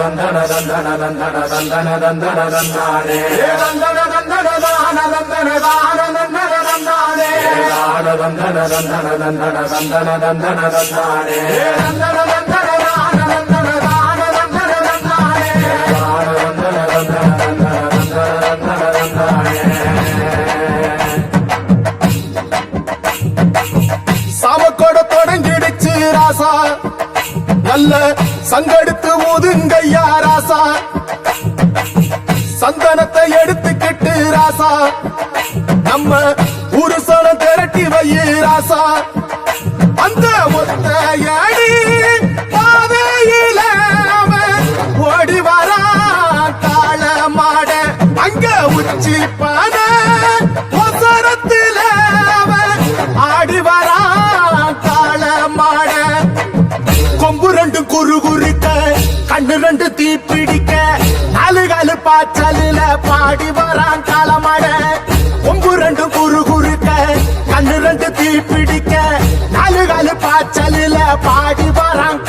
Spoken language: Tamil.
தந்தன தந்தன தந்தன தந்தன தந்தன தந்தானே தந்தன தந்தன தான தந்தன தான தந்தன தந்தானே தான தந்தன தந்தன தந்தன தந்தன தந்தன தந்தானே தந்தன தந்தன தான தந்தன தான தந்தன தந்தானே தான தந்தன தந்தன தந்தன தந்தன தந்தானே சாமக்கோட தொடங்கிடுச்சு ராசா நல்ல சங்கெடுத்து ஊதுங்கய்யா ராசா சந்தனத்தை எடுத்துக்கிட்டு ராசா நம்ம ஊரு சனம் திரட்டி வையே ராசா அந்த ஒத்தையடி பாதையில ஓடி வரா காள மாட அங்க உச்சி பான ஒசரத்தில ஆடி வரா காள மாட கொம்பு ரெண்டு குறு குறுக்க கண்ணு ரெண்டு தீ பிடிக்க நாலு காலு பாய்ச்சலில பாடி வரான் காலமாட கொம்பு ரெண்டு குறு குறுக்க கண்ணு ரெண்டு தீ பிடிக்க நாலு காலு பாய்ச்சலில பாடி வரான்